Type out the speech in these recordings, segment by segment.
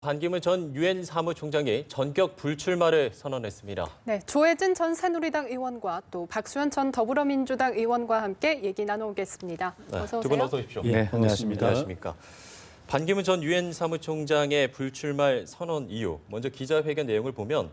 반기문 전 유엔 사무총장이 전격 불출마를 선언했습니다. 네, 조혜진 전 새누리당 의원과 또 박수현 전 더불어민주당 의원과 함께 얘기 나누겠습니다. 어서 오세요. 두 분 어서 오십시오. 네, 안녕하십니까. 안녕하십니까. 반기문 전 유엔 사무총장의 불출마 선언 이유, 먼저 기자회견 내용을 보면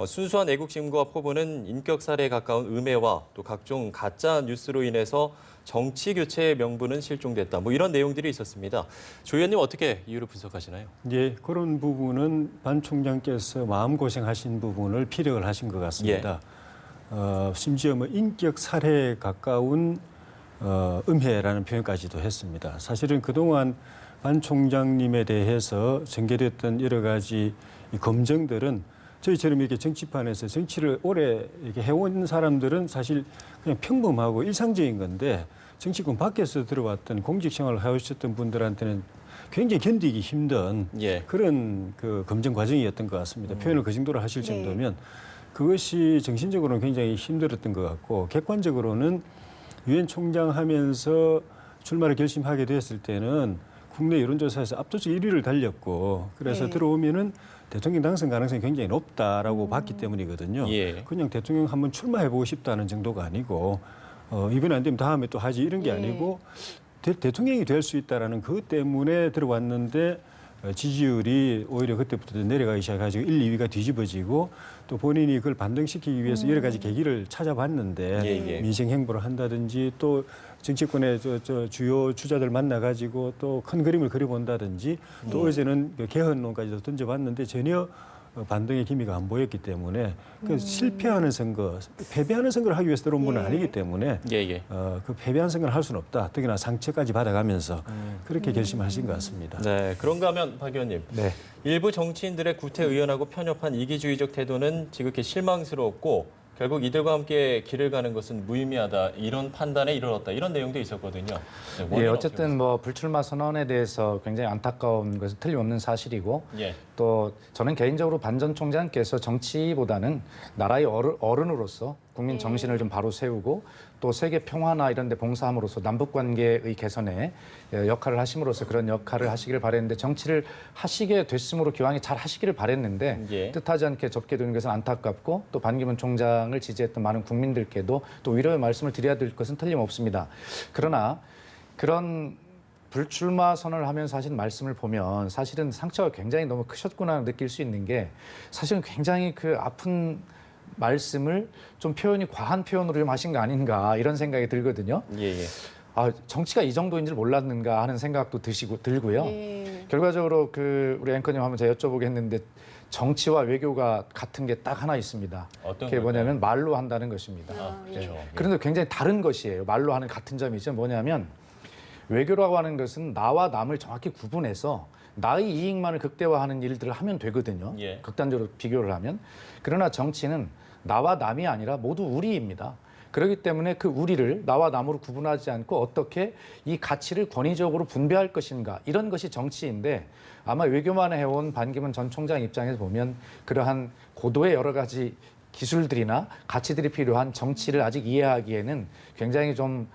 순수한 애국심과 포부는 인격 살해에 가까운 음해와 또 각종 가짜 뉴스로 인해서 정치 교체의 명분은 실종됐다. 이런 내용들이 있었습니다. 조 의원님 어떻게 이유를 분석하시나요? 예, 그런 부분은 반 총장께서 마음고생하신 부분을 피력을 하신 것 같습니다. 심지어 인격 살해에 가까운 음해라는 표현까지도 했습니다. 사실은 그동안 반 총장님에 대해서 전개됐던 여러 가지 이 검증들은 저희처럼 이렇게 정치판에서 정치를 오래 이렇게 해온 사람들은 사실 그냥 평범하고 일상적인 건데 정치권 밖에서 들어왔던 공직 생활을 해오셨던 분들한테는 굉장히 견디기 힘든 그런 그 검증 과정이었던 것 같습니다. 표현을 그 정도로 하실 정도면 그것이 정신적으로는 굉장히 힘들었던 것 같고 객관적으로는 유엔 총장 하면서 출마를 결심하게 됐을 때는 국내 여론조사에서 압도적 1위를 달렸고 그래서 들어오면은 대통령 당선 가능성이 굉장히 높다라고 봤기 때문이거든요. 그냥 대통령 한번 출마해보고 싶다는 정도가 아니고 이번에 안 되면 다음에 또 하지 이런 게 아니고 대통령이 될 수 있다라는 그것 때문에 들어왔는데 지지율이 오히려 그때부터 내려가기 시작해가지고 1, 2위가 뒤집어지고 또 본인이 그걸 반등시키기 위해서 여러 가지 계기를 찾아봤는데 민생 행보를 한다든지 또 정치권의 주요 주자들 만나가지고 또 큰 그림을 그려본다든지 또 어제는 개헌론까지도 던져봤는데 전혀 반등의 기미가 안 보였기 때문에 그 실패하는 선거, 패배하는 선거를 하기 위해서 들어온 분은 아니기 때문에 그 패배한 선거를 할 수는 없다. 특히나 상처까지 받아가면서 그렇게 결심하신 것 같습니다. 네, 그런가 하면 박 의원님. 일부 정치인들의 구태의연하고 편협한 이기주의적 태도는 지극히 실망스러웠고 결국 이들과 함께 길을 가는 것은 무의미하다. 이런 판단에 이르렀다. 이런 내용도 있었거든요. 어쨌든 불출마 선언에 대해서 굉장히 안타까운 것은 틀림없는 사실이고 또 저는 개인적으로 반 전 총장께서 정치보다는 나라의 어른으로서 국민 정신을 좀 바로 세우고 또 세계 평화나 이런 데 봉사함으로써 남북 관계의 개선에 역할을 하심으로써 그런 역할을 하시기를 바랬는데 정치를 하시게 됐으므로 기왕에 잘 하시기를 바랬는데 뜻하지 않게 접게 되는 것은 안타깝고 또 반기문 총장을 지지했던 많은 국민들께도 또 위로의 말씀을 드려야 될 것은 틀림없습니다. 그러나 그런 불출마 선언을 하면 사실 말씀을 보면 사실은 상처가 굉장히 너무 크셨구나 느낄 수 있는 게 사실은 굉장히 그 아픈 말씀을 좀 표현이 과한 표현으로 좀 하신 거 아닌가 이런 생각이 들거든요. 정치가 이 정도인 줄 몰랐는가 하는 생각도 들고요. 결과적으로 우리 앵커님 한번 제가 여쭤보겠는데 정치와 외교가 같은 게 딱 하나 있습니다. 그게 뭐냐면 말로 한다는 것입니다. 그런데 굉장히 다른 것이에요. 말로 하는 같은 점이죠. 뭐냐면 외교라고 하는 것은 나와 남을 정확히 구분해서 나의 이익만을 극대화하는 일들을 하면 되거든요. 극단적으로 비교를 하면. 그러나 정치는 나와 남이 아니라 모두 우리입니다. 그렇기 때문에 그 우리를 나와 남으로 구분하지 않고 어떻게 이 가치를 권위적으로 분배할 것인가 이런 것이 정치인데 아마 외교만 해온 반기문 전 총장 입장에서 보면 그러한 고도의 여러 가지 기술들이나 가치들이 필요한 정치를 아직 이해하기에는 굉장히 좀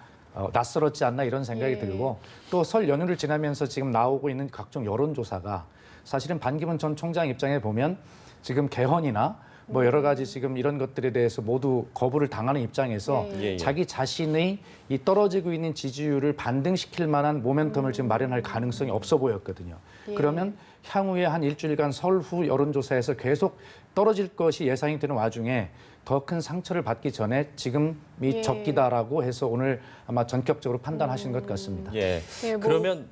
낯설었지 않나 이런 생각이 들고 또 설 연휴를 지나면서 지금 나오고 있는 각종 여론조사가 사실은 반기문 전 총장 입장에 보면 지금 개헌이나 여러 가지 지금 이런 것들에 대해서 모두 거부를 당하는 입장에서 자기 자신의 이 떨어지고 있는 지지율을 반등시킬 만한 모멘텀을 지금 마련할 가능성이 없어 보였거든요. 그러면 향후에 한 일주일간 설후 여론조사에서 계속 떨어질 것이 예상이 되는 와중에 더 큰 상처를 받기 전에 지금이 적기다라고 해서 오늘 아마 전격적으로 판단하신 것 같습니다. 그러면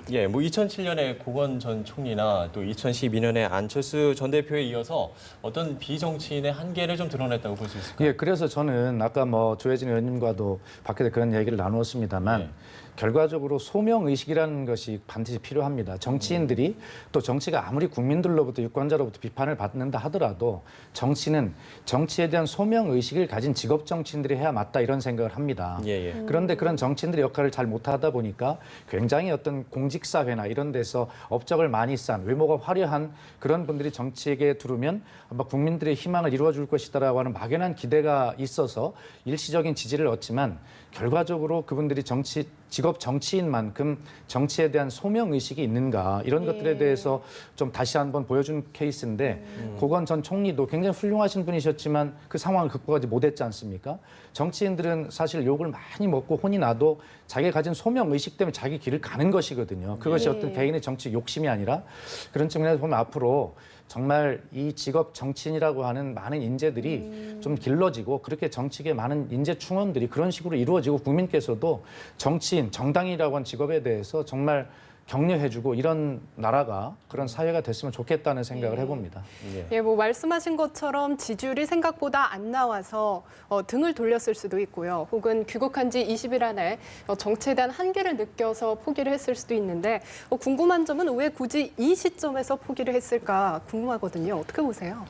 2007년에 고건 전 총리나 또 2012년에 안철수 전 대표에 이어서 어떤 비정치인의 한계를 좀 드러냈다고 볼 수 있을까요? 그래서 저는 아까 조혜진 의원님과도 밖에서 그런 얘기를 나누었습니다만 결과적으로 소명의식이라는 것이 반드시 필요합니다. 정치인들이 또 정치가 아무리 국민들로부터 유권자로부터 비판을 받는다 하더라도 정치는 정치에 대한 소명의식을 가진 직업 정치인들이 해야 맞다 이런 생각을 합니다. 그런데 그런 정치인들의 역할을 잘 못하다 보니까 굉장히 어떤 공직사회나 이런 데서 업적을 많이 쌓은 외모가 화려한 그런 분들이 정치에 들어오면 아마 국민들의 희망을 이루어줄 것이다라고 하는 막연한 기대가 있어서 일시적인 지지를 얻지만 결과적으로 그분들이 정치 직업 정치인만큼 정치에 대한 소명 의식이 있는가 이런 것들에 대해서 좀 다시 한번 보여준 케이스인데 고건 전 총리도 굉장히 훌륭하신 분이셨지만 그 상황을 극복하지 못했지 않습니까? 정치인들은 사실 욕을 많이 먹고 혼이 나도 자기가 가진 소명 의식 때문에 자기 길을 가는 것이거든요. 그것이 어떤 개인의 정치 욕심이 아니라 그런 측면에서 보면 앞으로 정말 이 직업 정치인이라고 하는 많은 인재들이 좀 길러지고 그렇게 정치계 많은 인재 충원들이 그런 식으로 이루어지고 국민께서도 정치인, 정당이라고 하는 직업에 대해서 정말 격려해주고 이런 나라가 그런 사회가 됐으면 좋겠다는 생각을 해봅니다. 예, 뭐 말씀하신 것처럼 지지율이 생각보다 안 나와서 등을 돌렸을 수도 있고요. 혹은 귀국한 지 20일 안에 정치에 대한 한계를 느껴서 포기를 했을 수도 있는데 궁금한 점은 왜 굳이 이 시점에서 포기를 했을까 궁금하거든요. 어떻게 보세요?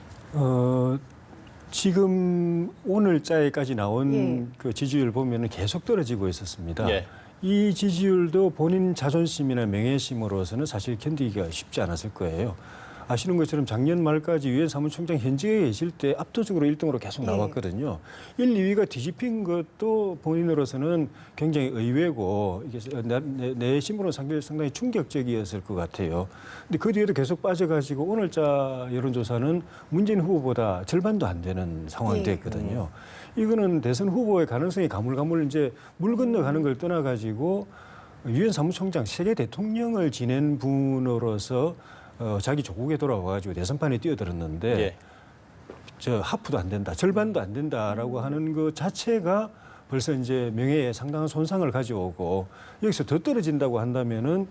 지금 오늘자에까지 나온 예. 그 지지율 보면은 계속 떨어지고 있었습니다. 예. 이 지지율도 본인 자존심이나 명예심으로서는 사실 견디기가 쉽지 않았을 거예요. 아시는 것처럼 작년 말까지 유엔 사무총장 현직에 계실 때 압도적으로 1등으로 계속 나왔거든요. 1, 2위가 뒤집힌 것도 본인으로서는 굉장히 의외고 이게 내심으로 상당히 충격적이었을 것 같아요. 근데 그 뒤에도 계속 빠져가지고 오늘자 여론조사는 문재인 후보보다 절반도 안 되는 상황이 됐거든요. 이거는 대선 후보의 가능성이 가물가물 이제 물 건너가는 걸 떠나가지고 유엔 사무총장 세계 대통령을 지낸 분으로서 자기 조국에 돌아와가지고 대선판에 뛰어들었는데 예. 저 하프도 안 된다, 절반도 안 된다라고 하는 것 자체가 벌써 이제 명예에 상당한 손상을 가져오고 여기서 더 떨어진다고 한다면은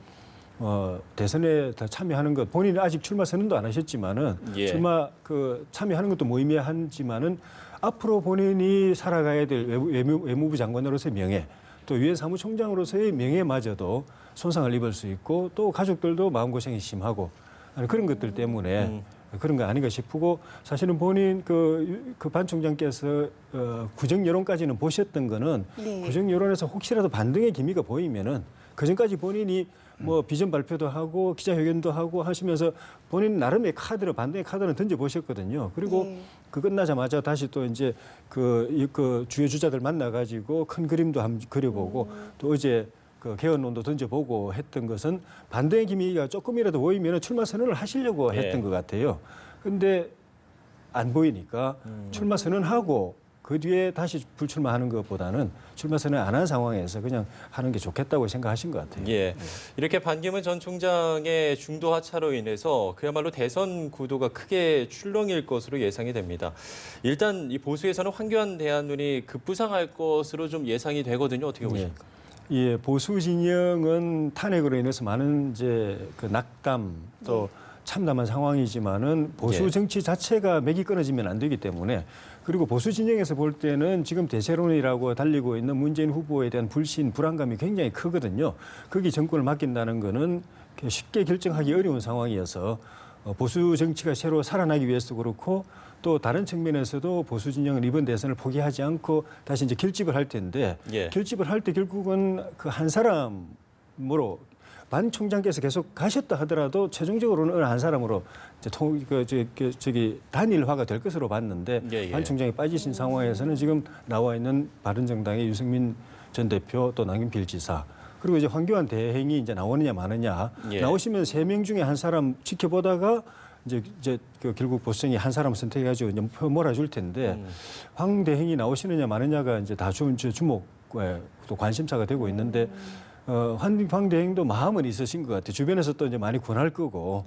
대선에 더 참여하는 것 본인이 아직 출마 선언도 안 하셨지만은 예. 출마 참여하는 것도 무의미하지만은 앞으로 본인이 살아가야 될 외무부 장관으로서의 명예 또 유엔 사무총장으로서의 명예마저도 손상을 입을 수 있고 또 가족들도 마음고생이 심하고 그런 것들 때문에 그런 거 아닌가 싶고 사실은 본인 그 반 총장께서 구정 여론까지는 보셨던 거는 구정 여론에서 혹시라도 반등의 기미가 보이면은 그 전까지 본인이 뭐 비전 발표도 하고 기자회견도 하고 하시면서 본인 나름의 카드를 반등의 카드는 던져 보셨거든요. 그리고 그 끝나자마자 다시 또 이제 그 주요 주자들 만나가지고 큰 그림도 한번 그려보고 또 어제 그 개헌론도 던져보고 했던 것은 반대의 기미가 조금이라도 보이면 출마 선언을 하시려고 했던 것 같아요. 그런데 안 보이니까 출마 선언하고 그 뒤에 다시 불출마하는 것보다는 출마 선언 안 한 상황에서 그냥 하는 게 좋겠다고 생각하신 것 같아요. 예. 이렇게 반기문 전 총장의 중도 하차로 인해서 그야말로 대선 구도가 크게 출렁일 것으로 예상이 됩니다. 일단 이 보수에서는 황교안 대안론이 급부상할 것으로 좀 예상이 되거든요. 어떻게 보십니까? 예, 보수 진영은 탄핵으로 인해서 많은 이제 그 낙담 또 참담한 상황이지만은 보수 정치 자체가 맥이 끊어지면 안 되기 때문에 그리고 보수 진영에서 볼 때는 지금 대세론이라고 달리고 있는 문재인 후보에 대한 불신, 불안감이 굉장히 크거든요. 거기 정권을 맡긴다는 거는 쉽게 결정하기 어려운 상황이어서 보수 정치가 새로 살아나기 위해서도 그렇고 또 다른 측면에서도 보수 진영은 이번 대선을 포기하지 않고 다시 이제 결집을 할 텐데 결집을 할 때 결국은 그 한 사람으로 반 총장께서 계속 가셨다 하더라도 최종적으로는 어느 한 사람으로 이제 단일화가 될 것으로 봤는데 반 총장이 빠지신 상황에서는 지금 나와 있는 바른정당의 유승민 전 대표 또 남경필 지사 그리고 이제 황교안 대행이 이제 나오느냐 마느냐 나오시면 3명 중에 한 사람 지켜보다가 이제 결국 보수정이 한 사람 선택해가지고 이제 표 몰아줄 텐데 황 대행이 나오시느냐 마느냐가 이제 다 주목에 또 관심사가 되고 있는데 황 대행도 마음은 있으신 것 같아요. 주변에서 또 이제 많이 권할 거고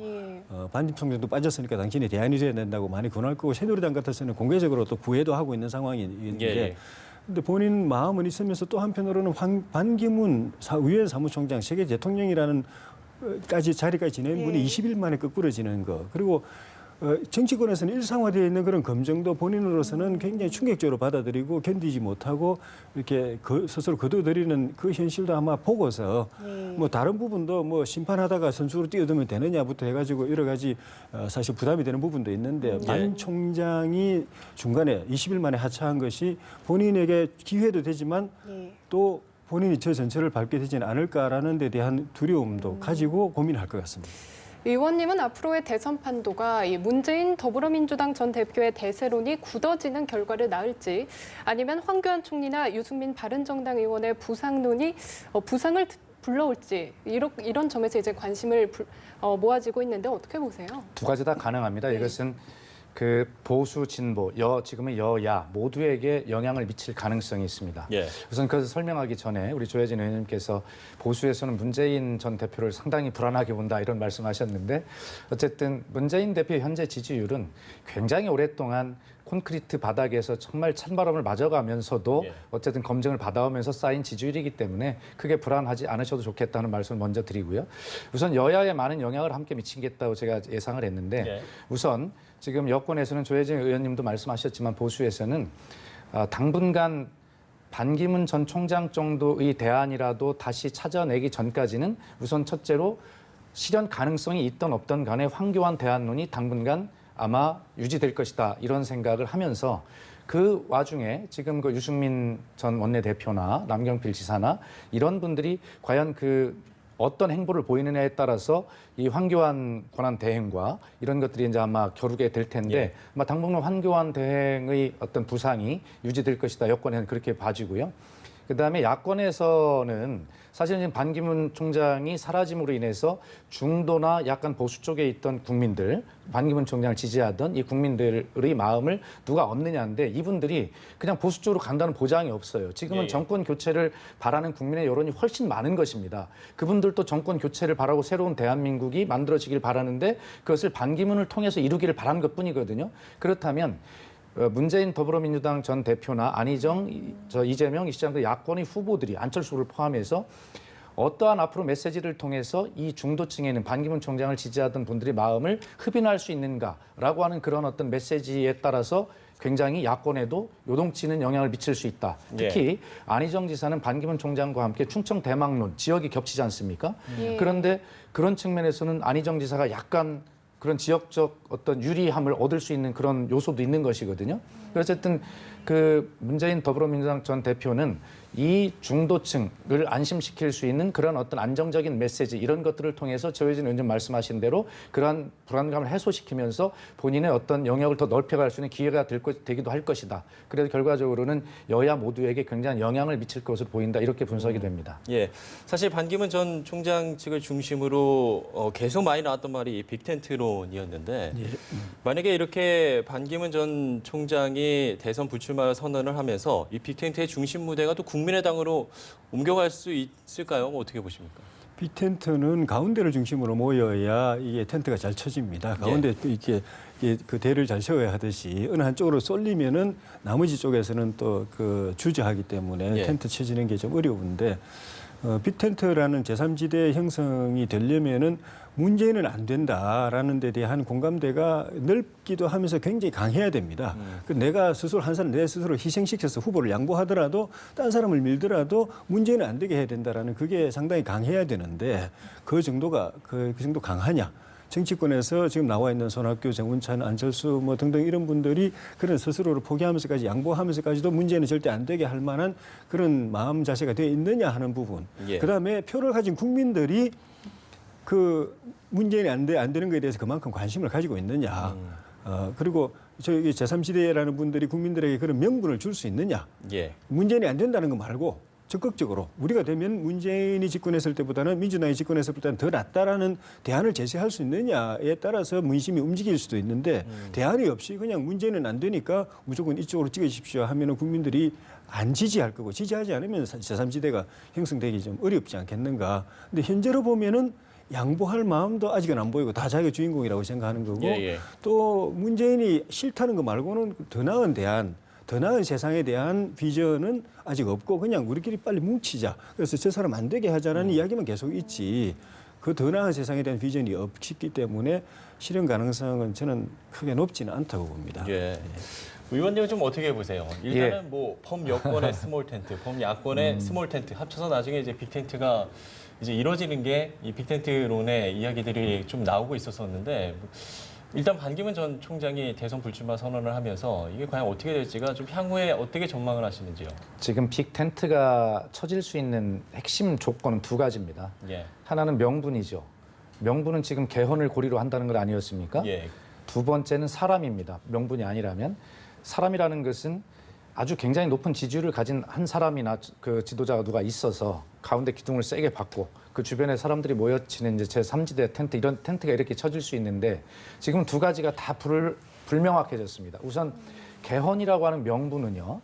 반집 총장도 빠졌으니까 당신이 대안이 돼야 된다고 많이 권할 거고 새누리당 같아서는 공개적으로 또 구애도 하고 있는 상황인데. 근데 본인 마음은 있으면서 또 한편으로는 반기문 유엔 사무총장 세계 대통령이라는 자리까지 지낸 분이 20일 만에 거꾸러지는 거. 그리고 정치권에서는 일상화되어 있는 그런 검증도 본인으로서는 굉장히 충격적으로 받아들이고 견디지 못하고 이렇게 스스로 거둬들이는 그 현실도 아마 보고서 뭐 다른 부분도 뭐 심판하다가 선수로 뛰어들면 되느냐부터 해가지고 여러 가지 사실 부담이 되는 부분도 있는데 반 총장이 중간에 20일 만에 하차한 것이 본인에게 기회도 되지만 또 본인이 저 전체를 밟게 되지는 않을까라는 데 대한 두려움도 가지고 고민할 것 같습니다. 의원님은 앞으로의 대선 판도가 이 문재인 더불어민주당 전 대표의 대세론이 굳어지는 결과를 낳을지 아니면 황교안 총리나 유승민 바른정당 의원의 부상론이 부상을 불러올지 이런 점에서 이제 관심을 모아지고 있는데 어떻게 보세요? 두 가지 다 가능합니다. 네. 이것은 그 보수, 진보, 지금은 여야 모두에게 영향을 미칠 가능성이 있습니다. 예. 우선 그것을 설명하기 전에 우리 조혜진 의원님께서 보수에서는 문재인 전 대표를 상당히 불안하게 본다 이런 말씀하셨는데 어쨌든 문재인 대표의 현재 지지율은 굉장히 오랫동안 콘크리트 바닥에서 정말 찬바람을 맞아가면서도 예. 어쨌든 검증을 받아오면서 쌓인 지지율이기 때문에 크게 불안하지 않으셔도 좋겠다는 말씀을 먼저 드리고요. 우선 여야에 많은 영향을 함께 미치겠다고 제가 예상을 했는데 예. 우선 지금 여권에서는 조혜진 의원님도 말씀하셨지만 보수에서는 당분간 반기문 전 총장 정도의 대안이라도 다시 찾아내기 전까지는 우선 첫째로 실현 가능성이 있던 없던 간에 황교안 대안론이 당분간 아마 유지될 것이다 이런 생각을 하면서 그 와중에 지금 그 유승민 전 원내대표나 남경필 지사나 이런 분들이 과연 그 어떤 행보를 보이느냐에 따라서 이 황교안 권한 대행과 이런 것들이 이제 아마 겨루게 될 텐데 예. 아마 당분간 황교안 대행의 어떤 부상이 유지될 것이다 여권에는 그렇게 봐지고요. 그다음에 야권에서는 사실 지금 반기문 총장이 사라짐으로 인해서 중도나 약간 보수 쪽에 있던 국민들, 반기문 총장을 지지하던 이 국민들의 마음을 누가 얻느냐인데 이분들이 그냥 보수 쪽으로 간다는 보장이 없어요. 지금은 예. 정권 교체를 바라는 국민의 여론이 훨씬 많은 것입니다. 그분들도 정권 교체를 바라고 새로운 대한민국이 만들어지길 바라는데 그것을 반기문을 통해서 이루기를 바라는 것뿐이거든요. 그렇다면 문재인 더불어민주당 전 대표나 안희정, 이재명, 이 시장 등 야권의 후보들이 안철수를 포함해서 어떠한 앞으로 메시지를 통해서 이 중도층에는 반기문 총장을 지지하던 분들의 마음을 흡인할 수 있는가라고 하는 그런 어떤 메시지에 따라서 굉장히 야권에도 요동치는 영향을 미칠 수 있다. 특히 안희정 지사는 반기문 총장과 함께 충청 대망론 지역이 겹치지 않습니까? 예. 그런데 그런 측면에서는 안희정 지사가 약간 그런 지역적 어떤 유리함을 얻을 수 있는 그런 요소도 있는 것이거든요. 어쨌든 그 문재인 더불어민주당 전 대표는 이 중도층을 안심시킬 수 있는 그런 어떤 안정적인 메시지 이런 것들을 통해서 조혜진 의원님 말씀하신 대로 그러한 불안감을 해소시키면서 본인의 어떤 영역을 더 넓혀갈 수 있는 기회가 되기도 할 것이다. 그래서 결과적으로는 여야 모두에게 굉장한 영향을 미칠 것으로 보인다. 이렇게 분석이 됩니다. 예, 사실 반기문 전 총장 측을 중심으로 계속 많이 나왔던 말이 빅텐트론이었는데 만약에 이렇게 반기문 전 총장이 대선 불출마 선언을 하면서 이 빅텐트의 중심 무대가 또 국민의당으로 옮겨갈 수 있을까요? 어떻게 보십니까? 빅텐트는 가운데를 중심으로 모여야 이게 텐트가 잘 쳐집니다. 가운데 또 이렇게 그 대를 잘 세워야 하듯이 어느 한쪽으로 쏠리면은 나머지 쪽에서는 또 그 주저하기 때문에 텐트 쳐지는 게 좀 어려운데 빅텐트라는 제3지대 형성이 되려면은 문재인은 안 된다라는 데 대한 공감대가 넓기도 하면서 굉장히 강해야 됩니다. 내가 스스로 한 사람 내 스스로 희생시켜서 후보를 양보하더라도 딴 사람을 밀더라도 문재인은 안 되게 해야 된다라는 그게 상당히 강해야 되는데 그 정도가 그 정도 강하냐? 정치권에서 지금 나와 있는 손학규, 정운찬, 안철수 뭐 등등 이런 분들이 그런 스스로를 포기하면서까지 양보하면서까지도 문제는 절대 안 되게 할 만한 그런 마음 자세가 되어 있느냐 하는 부분. 그다음에 표를 가진 국민들이 그 문재인이 안 되는 것에 대해서 그만큼 관심을 가지고 있느냐. 그리고 저기 제3지대라는 분들이 국민들에게 그런 명분을 줄 수 있느냐. 문재인이 안 된다는 거 말고 적극적으로 우리가 되면 문재인이 집권했을 때보다는 민주당이 집권했을 때보다는 더 낫다라는 대안을 제시할 수 있느냐에 따라서 민심이 움직일 수도 있는데 대안이 없이 그냥 문재인은 안 되니까 무조건 이쪽으로 찍어주십시오 하면은 국민들이 안 지지할 거고 지지하지 않으면 제3지대가 형성되기 좀 어렵지 않겠는가. 근데 현재로 보면은 양보할 마음도 아직은 안 보이고 다 자기가 주인공이라고 생각하는 거고 또 문재인이 싫다는 거 말고는 더 나은 대안 더 나은 세상에 대한 비전은 아직 없고 그냥 우리끼리 빨리 뭉치자. 그래서 저 사람 안 되게 하자라는 이야기만 계속 있지. 그 더 나은 세상에 대한 비전이 없기 때문에 실현 가능성은 저는 크게 높지는 않다고 봅니다. 의원님은 좀 어떻게 보세요? 일단은 뭐 범여권의 스몰 텐트, 범야권의 스몰 텐트 합쳐서 나중에 이제 빅텐트가 이제 이루어지는 게 이 빅텐트론의 이야기들이 좀 나오고 있었었는데 일단 반기문 전 총장이 대선 불출마 선언을 하면서 이게 과연 어떻게 될지가 좀 향후에 어떻게 전망을 하시는지요? 지금 빅텐트가 쳐질 수 있는 핵심 조건은 두 가지입니다. 하나는 명분이죠. 명분은 지금 개헌을 고리로 한다는 것 아니었습니까? 예. 두 번째는 사람입니다. 명분이 아니라면 사람이라는 것은 아주 굉장히 높은 지지율을 가진 한 사람이나 그 지도자가 누가 있어서 가운데 기둥을 세게 받고 그 주변에 사람들이 모여치는 이제 제3지대 텐트 이런 텐트가 이렇게 쳐질 수 있는데 지금 두 가지가 다 불명확해졌습니다. 우선 개헌이라고 하는 명분은요.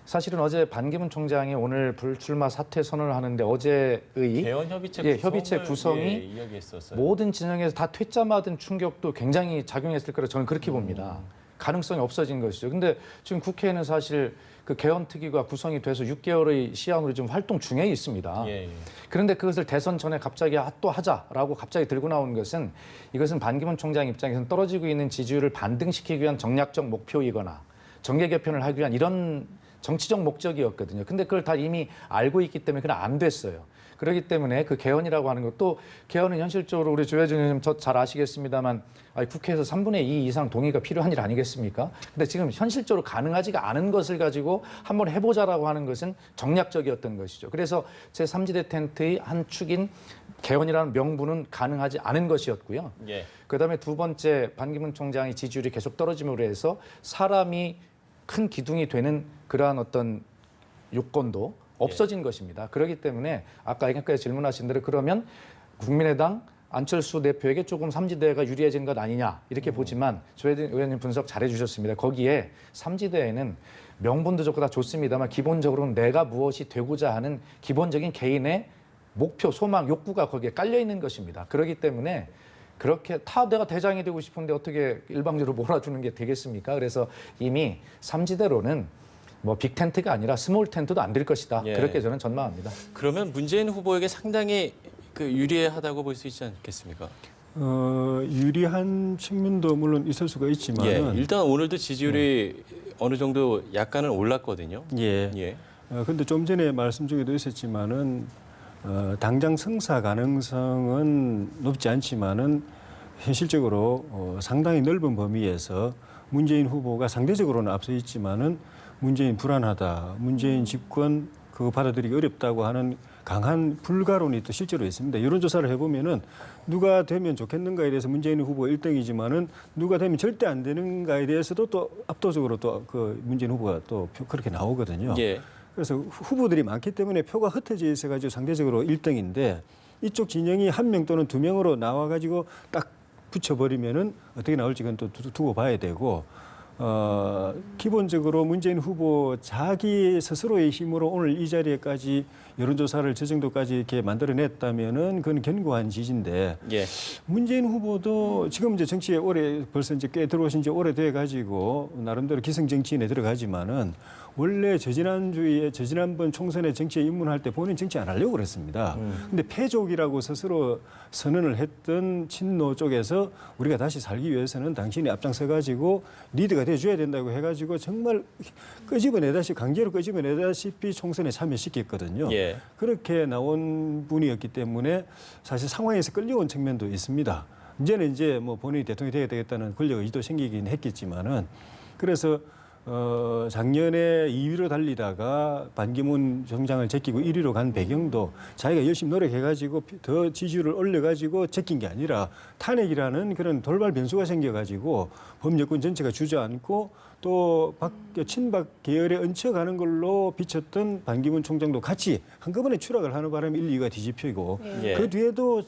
사실은 어제 반기문 총장이 오늘 불출마 사퇴 선언을 하는데 어제의 개헌 협의체 구성이 이야기했었어요. 모든 진영에서 다 퇴짜맞은 충격도 굉장히 작용했을 거라 저는 그렇게 봅니다. 가능성이 없어진 것이죠. 근데 지금 국회에는 사실 그 개헌 특위가 구성이 돼서 6개월의 시한으로 지금 활동 중에 있습니다. 예. 그런데 그것을 대선 전에 갑자기 또 하자라고 갑자기 들고 나오는 것은 이것은 반기문 총장 입장에서는 떨어지고 있는 지지율을 반등시키기 위한 정략적 목표이거나 정계 개편을 하기 위한 이런 정치적 목적이었거든요. 근데 그걸 다 이미 알고 있기 때문에 그건 안 됐어요. 그렇기 때문에 그 개헌이라고 하는 것도 개헌은 현실적으로 우리 조혜진 의원님 저 잘 아시겠습니다만 국회에서 3분의 2 이상 동의가 필요한 일 아니겠습니까? 근데 지금 현실적으로 가능하지가 않은 것을 가지고 한번 해보자라고 하는 것은 정략적이었던 것이죠. 그래서 제3지대 텐트의 한 축인 개헌이라는 명분은 가능하지 않은 것이었고요. 예. 그다음에 두 번째 반기문 총장의 지지율이 계속 떨어짐으로 해서 사람이 큰 기둥이 되는 그러한 어떤 요건도 없어진 것입니다. 그렇기 때문에 아까 얘기까지 질문하신 대로 그러면 국민의당 안철수 대표에게 조금 삼지대가 유리해진 것 아니냐 이렇게 보지만 조혜진 의원님 분석 잘해 주셨습니다. 거기에 삼지대에는 명분도 좋고 다 좋습니다만 기본적으로는 내가 무엇이 되고자 하는 기본적인 개인의 목표, 소망, 욕구가 거기에 깔려 있는 것입니다. 그렇기 때문에 그렇게 다 내가 대장이 되고 싶은데 어떻게 일방적으로 몰아주는 게 되겠습니까? 그래서 이미 삼지대로는 뭐 빅텐트가 아니라 스몰 텐트도 안 될 것이다. 예. 그렇게 저는 전망합니다. 그러면 문재인 후보에게 상당히 그 유리하다고 볼 수 있지 않겠습니까? 유리한 측면도 물론 있을 수가 예. 있지만은 일단 오늘도 지지율이 어느 정도 약간은 올랐거든요. 예. 예. 근데 좀 전에 말씀 중에도 있었지만은 당장 승사 가능성은 높지 않지만은 현실적으로 상당히 넓은 범위에서 문재인 후보가 상대적으로는 앞서 있지만은 문재인 불안하다, 문재인 집권 그거 받아들이기 어렵다고 하는 강한 불가론이 또 실제로 있습니다. 여론조사를 해보면은 누가 되면 좋겠는가에 대해서 문재인 후보가 1등이지만은 누가 되면 절대 안 되는가에 대해서도 또 압도적으로 또 그 문재인 후보가 또 그렇게 나오거든요. 예. 그래서 후보들이 많기 때문에 표가 흩어져 있어가지고 상대적으로 1등인데 이쪽 진영이 한 명 또는 두 명으로 나와가지고 딱 붙여버리면은 어떻게 나올지 그건 또 두고 봐야 되고 기본적으로 문재인 후보 자기 스스로의 힘으로 오늘 이 자리에까지 여론조사를 저 정도까지 이렇게 만들어냈다면은 그건 견고한 지지인데 예. 문재인 후보도 지금 이제 정치에 오래 벌써 이제 꽤 들어오신 지 오래돼 가지고 나름대로 기성 정치인에 들어가지만은 원래 지난번 총선에 정치에 입문할 때 본인 정치 안 하려고 그랬습니다. 근데 패족이라고 스스로 선언을 했던 친노 쪽에서 우리가 다시 살기 위해서는 당신이 앞장서 가지고 리드가 돼 줘야 된다고 해 가지고 정말 강제로 끄집어내다시피 총선에 참여시켰거든요. 예. 그렇게 나온 분이었기 때문에 사실 상황에서 끌려온 측면도 있습니다. 이제는 이제 뭐 본인이 대통령이 되어야 되겠다는 권력 의지도 생기긴 했겠지만은 그래서 작년에 2위로 달리다가 반기문 총장을 제끼고 1위로 간 배경도 자기가 열심히 노력해가지고 더 지지율을 올려가지고 제낀 게 아니라 탄핵이라는 그런 돌발 변수가 생겨가지고 범여권 전체가 주저앉고 또 친박 계열에 얹혀가는 걸로 비쳤던 반기문 총장도 같이 한꺼번에 추락을 하는 바람에 1, 2위가 뒤집히고 예. 그 뒤에도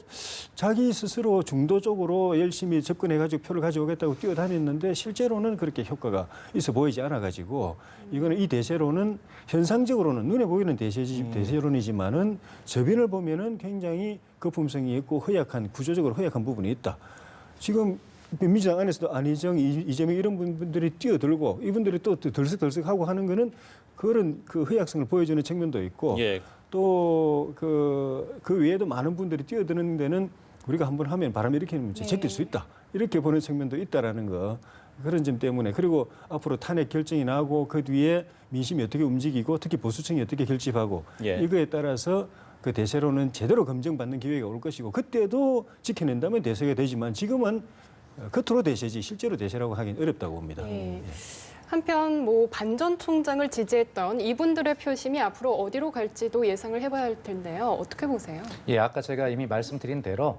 자기 스스로 중도 쪽으로 열심히 접근해가지고 표를 가져오겠다고 뛰어다녔는데 실제로는 그렇게 효과가 있어 보이지 않아가지고 이거는 이 대세로는 현상적으로는 눈에 보이는 대세론이지만은 저변을 보면은 굉장히 거품성이 있고 구조적으로 허약한 부분이 있다. 지금 민주당 안에서도 안희정, 이재명 이런 분들이 뛰어들고 이분들이 또 들썩들썩하고 하는 거는 그런 그 허약성을 보여주는 측면도 있고 예. 또 그 외에도 많은 분들이 뛰어드는 데는 우리가 한번 하면 바람 일으키는 문제 제낄 수 있다. 이렇게 보는 측면도 있다라는 거. 그런 점 때문에 그리고 앞으로 탄핵 결정이 나고 그 뒤에 민심이 어떻게 움직이고 특히 보수층이 어떻게 결집하고 예. 이거에 따라서 그 대세로는 제대로 검증받는 기회가 올 것이고 그때도 지켜낸다면 대세가 되지만 지금은 겉으로 대세지 실제로 대세라고 하긴 어렵다고 봅니다. 예. 한편 뭐 반 전 총장을 지지했던 이분들의 표심이 앞으로 어디로 갈지도 예상을 해봐야 할 텐데요. 어떻게 보세요? 예, 아까 제가 이미 말씀드린 대로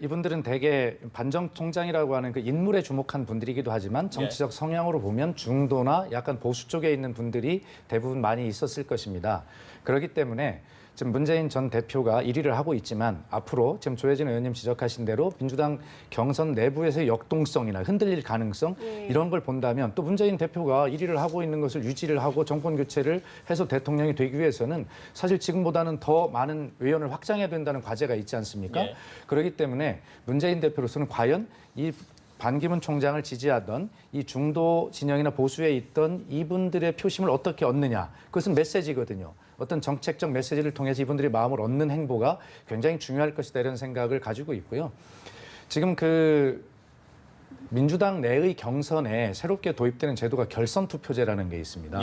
이분들은 대개 반정 총장이라고 하는 그 인물에 주목한 분들이기도 하지만 정치적 성향으로 보면 중도나 약간 보수 쪽에 있는 분들이 대부분 많이 있었을 것입니다. 그렇기 때문에 지금 문재인 전 대표가 1위를 하고 있지만 앞으로 지금 조혜진 의원님 지적하신 대로 민주당 경선 내부에서의 역동성이나 흔들릴 가능성 이런 걸 본다면 또 문재인 대표가 1위를 하고 있는 것을 유지를 하고 정권 교체를 해서 대통령이 되기 위해서는 사실 지금보다는 더 많은 의원을 확장해야 된다는 과제가 있지 않습니까? 그렇기 때문에 문재인 대표로서는 과연 이 반기문 총장을 지지하던 이 중도 진영이나 보수에 있던 이분들의 표심을 어떻게 얻느냐. 그것은 메시지거든요. 어떤 정책적 메시지를 통해서 이분들의 마음을 얻는 행보가 굉장히 중요할 것이다 이런 생각을 가지고 있고요. 지금 민주당 내의 경선에 새롭게 도입되는 제도가 결선 투표제라는 게 있습니다.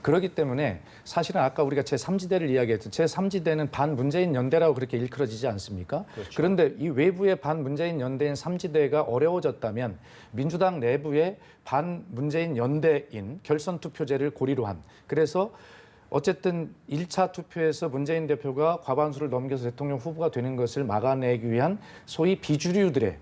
그렇기 때문에 사실은 아까 우리가 제3지대를 이야기했던 제3지대는 반문재인 연대라고 그렇게 일컬어지지 않습니까? 그렇죠. 그런데 이 외부의 반문재인 연대인 3지대가 어려워졌다면 민주당 내부의 반문재인 연대인 결선 투표제를 고리로 한 그래서 어쨌든 1차 투표에서 문재인 대표가 과반수를 넘겨서 대통령 후보가 되는 것을 막아내기 위한 소위 비주류들의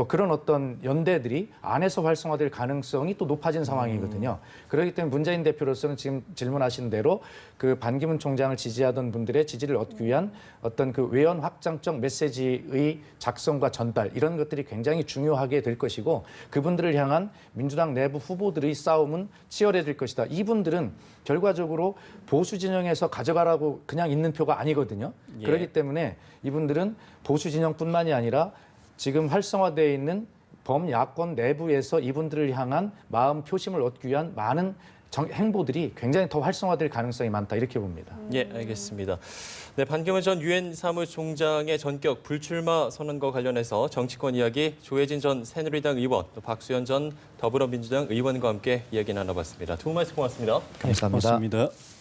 그런 어떤 연대들이 안에서 활성화될 가능성이 또 높아진 상황이거든요. 그렇기 때문에 문재인 대표로서는 지금 질문하신 대로 그 반기문 총장을 지지하던 분들의 지지를 얻기 위한 어떤 그 외연 확장적 메시지의 작성과 전달 이런 것들이 굉장히 중요하게 될 것이고 그분들을 향한 민주당 내부 후보들의 싸움은 치열해질 것이다. 이분들은 결과적으로 보수 진영에서 가져가라고 그냥 있는 표가 아니거든요. 그렇기 때문에 이분들은 보수 진영뿐만이 아니라 지금 활성화되어 있는 범야권 내부에서 이분들을 향한 마음 표심을 얻기 위한 많은 행보들이 굉장히 더 활성화될 가능성이 많다 이렇게 봅니다. 예, 알겠습니다. 네, 반기문 전 유엔 사무총장의 전격 불출마 선언과 관련해서 정치권 이야기 조혜진 전 새누리당 의원, 또 박수현 전 더불어민주당 의원과 함께 이야기 나눠봤습니다. 두 분 말씀 고맙습니다. 감사합니다. 고맙습니다.